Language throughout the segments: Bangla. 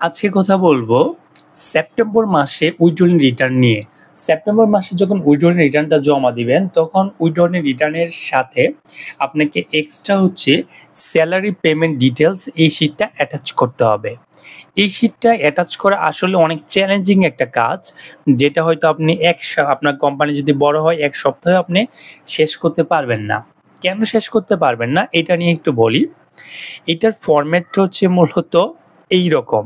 আজকে কথা বলবো সেপ্টেম্বর মাসে উইথড্রয়াল রিটার্ন নিয়ে। সেপ্টেম্বর মাসে যখন উইথড্রয়াল রিটার্নটা জমা দিবেন তখন উইথড্রয়াল রিটার্নের সাথে আপনাকে এক্সট্রা স্যালারি পেমেন্ট ডিটেলস এই শিটটা অ্যাটাচ করতে হবে। এই শিটটা অ্যাটাচ করা আসলে অনেক চ্যালেঞ্জিং একটা কাজ, যেটা হয়তো আপনি আপনার কোম্পানি যদি বড় হয় ১ সপ্তাহে আপনি শেষ করতে পারবেন না। কেন শেষ করতে পারবেন না এটা নিয়ে একটু বলি। এটার ফরম্যাটটা হচ্ছে মূলত এইরকম,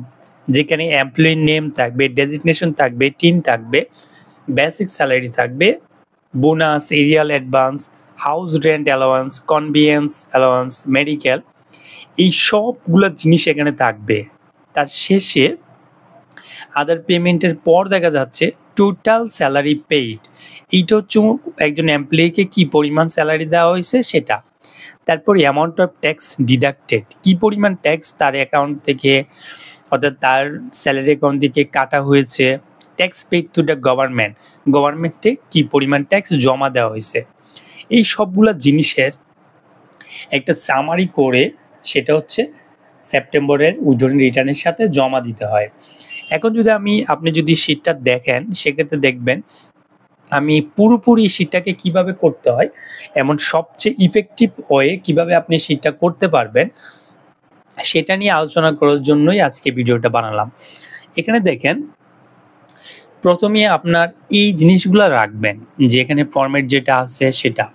যেখানে এমপ্লয়ি নেম থাকবে, ডেজিগনেশন থাকবে, টিন থাকবে, বেসিক স্যালারি থাকবে, bonus, arrear advance, house rent allowance, conveyance allowance, medical, এই সবগুলো জিনিস এখানে থাকবে। তার শেষে আদার পেমেন্টের পর দেখা যাচ্ছে টোটাল স্যালারি পেইড। এইটা হচ্ছে একজন এমপ্লয়িকে কি পরিমাণ স্যালারি দেওয়া হয়েছে সেটা। তারপর অ্যামাউন্ট অফ ট্যাক্স ডিডাক্টেড, কি পরিমাণ ট্যাক্স তার অ্যাকাউন্ট থেকে অর্থাৎ তার স্যালারি অ্যাকাউন্ট থেকে কাটা হয়েছে, ট্যাক্স পেইড টু দ্য গভর্নমেন্টে কি পরিমাণ ট্যাক্স জমা দেওয়া হয়েছে, এই সবগুলা জিনিসের একটা সামারি করে সেটা হচ্ছে সেপ্টেম্বরের উইথড্রয়াল রিটার্নের সাথে জমা দিতে হয়। এখন আপনি যদি শিটটা দেখেন সেক্ষেত্রে দেখবেন আমি পুরোপুরি শিটটাকে কিভাবে করতে হয়, এমন সবচেয়ে ইফেক্টিভ ওয়ে কিভাবে আপনি শিটটা করতে পারবেন সেটা নিয়ে আলোচনা করার জন্যই আজকে ভিডিওটা বানালাম। এখানে দেখেন প্রথমে আপনার এই জিনিসগুলো রাখবেন, যে এখানে ফরম্যাট যেটা আছে সেটা।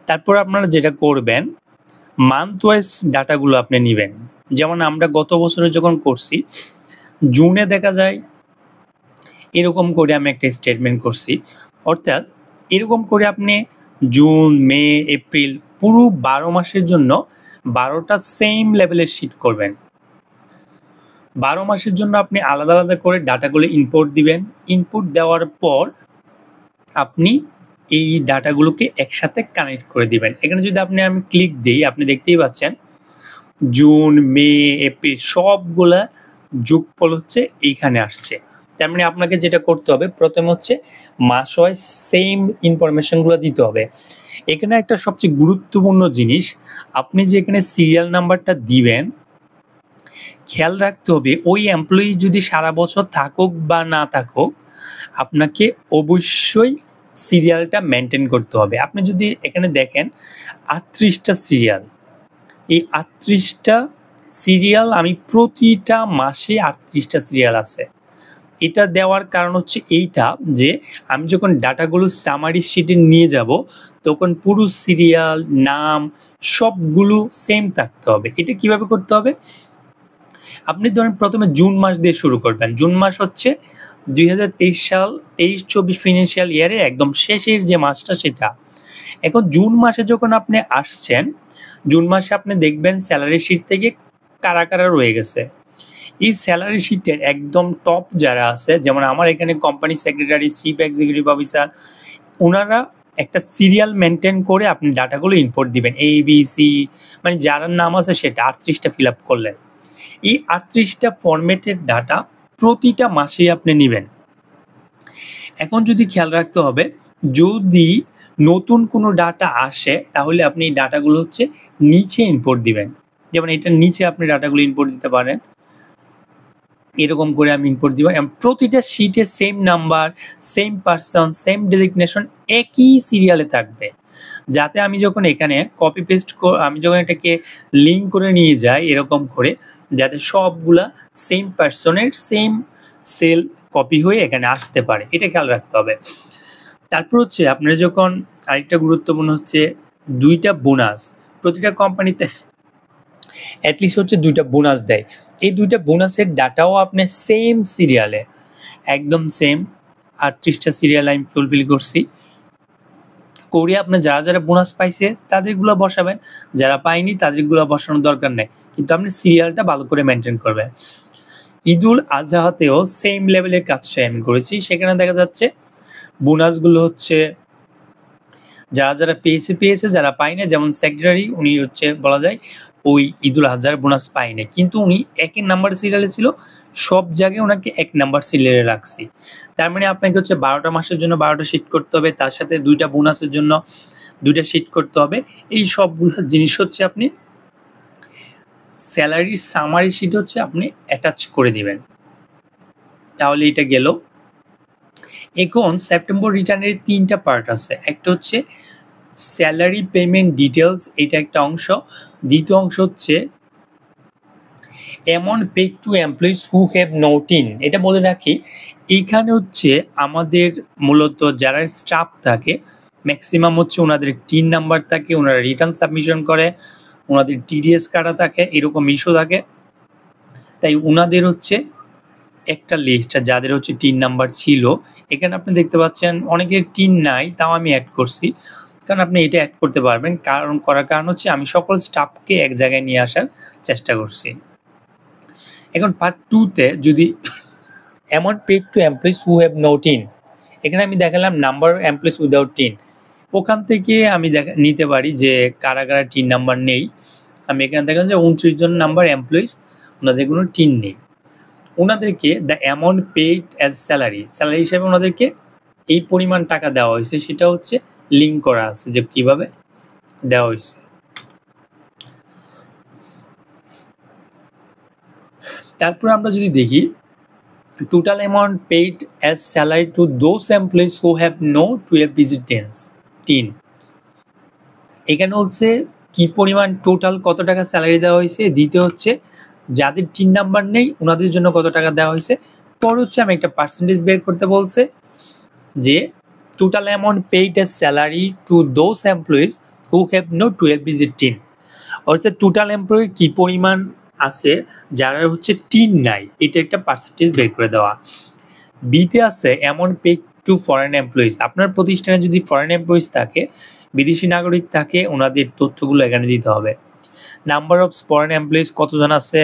তারপর আপনারা যেটা করবেন মান্থ ওয়াইজ ডাটাগুলো আপনি নেবেন। যেমন আমরা গত বছরে যখন করছি জুনে দেখা যায় এরকম করে আমি একটা স্টেটমেন্ট করছি, অর্থাৎ এরকম করে আপনি জুন, মে, এপ্রিল পুরো 12 মাসের জন্য 12টা সেম লেভেলের শিট করবেন। 12 মাসের জন্য আপনি আলাদা আলাদা করে ডাটাগুলো ইনপুট দিবেন। ইনপুট দেওয়ার পর আপনি এই ডাটাগুলোকে একসাথে কানেক্ট করে দিবেন। এখানে যদি আমি ক্লিক দিই আপনি দেখতেই পাচ্ছেন জুন, মে, এপ্রিল সবগুলা যোগফল হচ্ছে এইখানে আসছে। তার মানে আপনাকে যেটা করতে হবে প্রথমে হচ্ছে মাস ওয়াইজ সেম ইনফরমেশনগুলো দিতে হবে। এখানে একটা সবচেয়ে গুরুত্বপূর্ণ জিনিস, আপনি যে এখানে সিরিয়াল নাম্বারটা দিবেন খেয়াল রাখতে হবে ওই এমপ্লয়ি যদি সারা বছর থাকুক বা না থাকুক আপনাকে অবশ্যই সিরিয়ালটা মেনটেন করতে হবে। আপনি যদি এখানে দেখেন 38টা সিরিয়াল, এই 38টা সিরিয়াল আমি প্রতিটা মাসে 38টা সিরিয়াল আছে। এটা দেওয়ার কারণ হচ্ছে এইটা যে আমি যখন ডাটাগুলো সামারি শিটে নিয়ে যাব তখন পুরো সিরিয়াল নাম সবগুলো সেম থাকতে হবে। এটা কিভাবে করতে হবে, আপনি ধরেন প্রথমে জুন মাস দিয়ে শুরু করবেন। জুন মাস হচ্ছে 2023 সাল 23-24 ফিনান্সিয়াল ইয়ারের একদম শেষের যে মাসটা সেটা। এখন জুন মাসে যখন আপনি আসছেন জুন মাসে আপনি দেখবেন স্যালারি শিট থেকে কারা কারা রয়ে গেছে। এই স্যালারি শিটের একদম টপ যারা আছে, যেমন আমার এখানে company secretary, chief executive officer, ওনারা একটা সিরিয়াল মেনটেন করে আপনি ডাটাগুলো ইনপুট দিবেন। ABC মানে যার নাম আছে সেটা 38টা ফিল আপ করলেন। এই 38টা ফরম্যাটের ডাটা প্রতিটা মাসে আপনি নেবেন। এখন যদি খেয়াল রাখতে হবে যদি নতুন কোনো ডাটা আসে তাহলে আপনি এই ডাটাগুলো হচ্ছে নিচে ইনপুট দিবেন। যেমন এটার নিচে আপনি ডাটাগুলো ইনপুট দিতে পারেন, এরকম করে আমি ইনপুট দিব। প্রতিটা শিটে same number, same person, same designation একই সিরিয়ালে থাকবে, যাতে আমি যখন এখানে কপি পেস্ট আমি যখন এটাকে লিঙ্ক করে নিয়ে যাই এরকম করে, যাতে সবগুলা সেম পারসনের সেম সেল কপি হয়ে এখানে আসতে পারে, এটা খেয়াল রাখতে হবে। তারপর হচ্ছে আপনারা যখন আরেকটা গুরুত্বপূর্ণ হচ্ছে 2টা বোনাস, প্রতিটা কোম্পানিতে অ্যাটলিস্ট হচ্ছে 2টা বোনাস দেয়। এই 2টা বোনাসের ডাটাও আপনি সেম সিরিয়ালে একদম সেম 38টা সিরিয়াল আমি ফুলফিল করছি করে আপনি যারা যারা বোনাস পাইছে তাদেরগুলো বসাবেন, যারা পায়নি তাদেরগুলো বসানোর দরকার নেই, কিন্তু আপনি সিরিয়ালটা ভালো করে মেনটেন করবেন। ঈদুল আজহাতেও সেম লেভেলের কাজটাই আমি করেছি। সেখানে দেখা যাচ্ছে বোনাসগুলো হচ্ছে যারা যারা পেয়েছে, যারা পায়নি, যেমন সেক্রেটারি উনি হচ্ছে বলা যায় ওই ঈদুল আজহার বোনাস পায়নি, কিন্তু উনি 1 নাম্বার সিরিয়ালে ছিল, সব জায়গায় ওনাকে 1 নাম্বার সিরিয়ালে রাখছি। তার মানে আপনাকে হচ্ছে 12টা মাসের জন্য 12টা শিট করতে হবে, তার সাথে 2টা বোনাসের জন্য 2টা শিট করতে হবে। এই সবগুলো জিনিস হচ্ছে আপনি স্যালারি সামারি শিট হচ্ছে আপনি অ্যাটাচ করে দিবেন। তাহলে এটা গেল। এখন সেপ্টেম্বর রিটার্নের 3টা পার্ট আছে। একটা হচ্ছে স্যালারি পেমেন্ট ডিটেলস, এটা একটা অংশ। দ্বিতীয় অংশ হচ্ছে amount paid to employees who have not in. এটা বলে রাখি, এইখানে হচ্ছে আমাদের মূলত যারা স্টাফ থাকে ম্যাক্সিমাম হচ্ছে ওনাদের টিন নাম্বার থাকে, ওনারা রিটার্ন সাবমিশন করে, ওনাদের টিডিএস কাটা থাকে, এরকম ইস্যু থাকে। তাই ওনাদের হচ্ছে একটা লিস্ট যাদের হচ্ছে টিন নাম্বার ছিল, এখানে আপনি দেখতে পাচ্ছেন অনেকের টিন নাই, তাও আমি অ্যাড করছি। কারণ আপনি এটা অ্যাড করতে পারবেন, করার কারণ হচ্ছে আমি সকল স্টাফকে এক জায়গায় নিয়ে আসার চেষ্টা করছি। এখন পার্ট 2তে যদি amount paid to employees who have no TIN, এখানে আমি দেখালাম নাম্বার এমপ্লয়িজ উইদাউট টিন। ওখান থেকে আমি নিতে পারি যে কারা কারা টিন নাম্বার নেই। আমি এখানে দেখলাম যে 29 জন নাম্বার এমপ্লয়িজ, ওনাদের কোনো টিন নেই। ওনাদেরকে the amount paid as salary হিসেবে ওনাদেরকে এই পরিমাণ টাকা দেওয়া হয়েছে, সেটা হচ্ছে লিঙ্ক করা আছে যে কিভাবে দেওয়া হয়েছে। তারপর আমরা যদি দেখি total amount paid as salary to those employees who have no 12 digit TIN, এখানে হচ্ছে কি পরিমাণ টোটাল কত টাকা স্যালারি দেওয়া হয়েছে। দ্বিতীয় হচ্ছে যাদের টিন নাম্বার নেই ওনাদের জন্য কত টাকা দেওয়া হয়েছে। পর হচ্ছে আমি একটা পার্সেন্টেজ বের করতে বলছে যে total amount paid as salary to those employees who have no 12 digit TIN, অর্থাৎ টোটাল এমপ্লয়ির কি পরিমাণ আছে যারা হচ্ছে টিন নাই, এটা একটা পার্সেন্টেজ বের করে দেওয়া। বিতে আছে amount paid two foreign employees, আপনার প্রতিষ্ঠানে যদি ফরেন এমপ্লয়িজ থাকে, বিদেশি নাগরিক থাকে, ওনাদের তথ্যগুলো এখানে দিতে হবে। নাম্বার অফ ফরেন এমপ্লয়িজ কতজন আছে,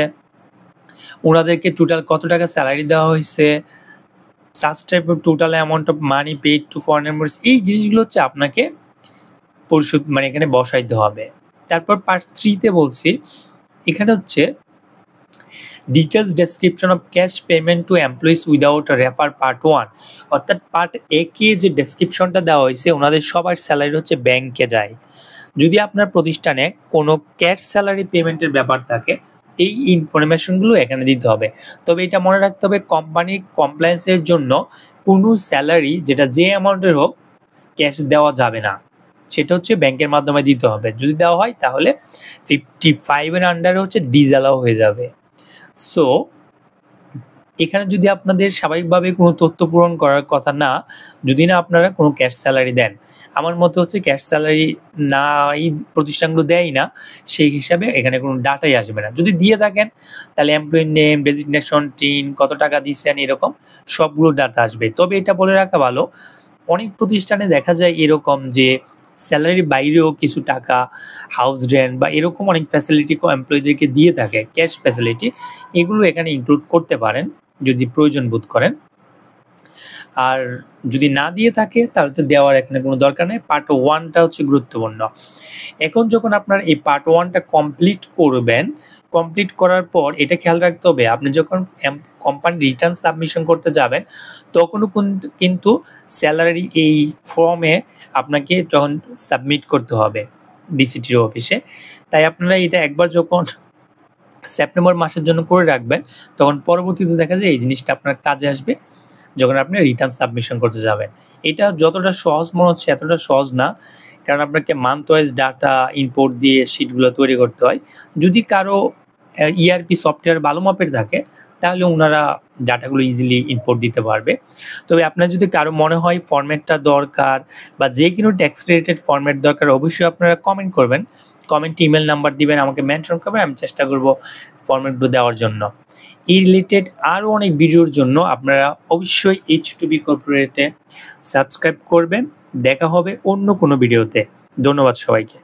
ওনাদেরকে টোটাল কত টাকা স্যালারি দেওয়া হয়েছে, such type of total amount of money paid two foreign employees, এই জিনিসগুলো হচ্ছে আপনাকে পরিশোধ মানে এখানে বসাইতে হবে। তারপর পার্ট 3তে বলছি, এখানে হচ্ছে details description of cash payment to employees without refer part 1, অর্থাৎ পার্ট একে যে ডেসক্রিপশনটা দেওয়া হয়েছে ওনাদের সবার স্যালারি হচ্ছে ব্যাংকে যায়। যদি আপনার প্রতিষ্ঠানে কোনো ক্যাশ স্যালারি পেমেন্টের ব্যাপার থাকে, এই ইনফরমেশনগুলো এখানে দিতে হবে। তবে এটা মনে রাখতে হবে কোম্পানির কমপ্লায়েন্সের জন্য কোনো স্যালারি যেটা যে অ্যামাউন্টের হোক ক্যাশ দেওয়া যাবে না, সেটা হচ্ছে ব্যাংকের মাধ্যমে দিতে হবে। যদি দেওয়া হয় তাহলে 55-এর আন্ডারে হচ্ছে ডিসঅ্যালাউ হয়ে যাবে। সো এখানে যদি আপনাদের স্বাভাবিকভাবে কোনো তথ্য পূরণ করার কথা না, যদি না আপনারা কোনো ক্যাশ স্যালারি দেন, আমার মতে হচ্ছে ক্যাশ স্যালারি না, এই প্রতিষ্ঠানগুলো দেয় না, সেই হিসাবে এখানে কোনো ডাটাই আসবে না। যদি দিয়ে থাকেন তাহলে এমপ্লয়ি নেম, ডেজিগনেশন, টিন, কত টাকা দিচ্ছেন, এরকম সবগুলো ডাটা আসবে। তবে এটা বলে রাখা ভালো, অনেক প্রতিষ্ঠানে দেখা যায় এরকম যে স্যালারির বাইরেও কিছু টাকা, হাউস রেন্ট বা এরকম অনেক ফ্যাসিলিটি এমপ্লয়ীদেরকে দিয়ে থাকে, ক্যাশ ফ্যাসিলিটি, এগুলো এখানে ইনক্লুড করতে পারেন যদি প্রয়োজন বোধ করেন। আর যদি না দিয়ে থাকে তাহলে তো দেওয়ার এখানে কোনো দরকার নেই। পার্ট 1টা হচ্ছে গুরুত্বপূর্ণ। এখন যখন আপনার এই পার্ট 1টা কমপ্লিট করবেন, কমপ্লিট করার পর এটা খেয়াল রাখতে হবে, আপনি যখন কোম্পানি রিটার্ন সাবমিশন করতে যাবেন তখনও কিন্তু স্যালারি এই ফর্মে আপনাকে যখন সাবমিট করতে হবে ডিসিটির অফিসে। তাই আপনারা এটা একবার যখন সেপ্টেম্বর মাসের জন্য করে রাখবেন, তখন পরবর্তীতে দেখা যায় এই জিনিসটা আপনার কাজে আসবে যখন আপনি রিটার্ন সাবমিশন করতে যাবেন। এটা যতটা সহজ মনে হচ্ছে এতটা সহজ না, কারণ আপনাকে মান্থ ওয়াইজ ডাটা ইম্পোর্ট দিয়ে শিটগুলো তৈরি করতে হয়। যদি কারো ইআরপি সফটওয়্যার ভালো মাপের থাকে তাহলে ওনারা ডাটাগুলো ইজিলি ইম্পোর্ট দিতে পারবে। তবে আপনার যদি কারো মনে হয় ফরম্যাটটা দরকার বা যে কোনো ট্যাক্স রিলেটেড ফরম্যাট দরকার, অবশ্যই আপনারা কমেন্ট করবেন, কমেন্টে ইমেল নাম্বার দিবেন, আমাকে মেনশন করবেন, আমি চেষ্টা করব ফরম্যাটগুলো দেওয়ার জন্য। এই রিলেটেড আরও অনেক ভিডিওর জন্য আপনারা অবশ্যই H2B কর্পোরেটে সাবস্ক্রাইব করবেন। দেখা হবে অন্য কোনো ভিডিওতে। ধন্যবাদ সবাইকে।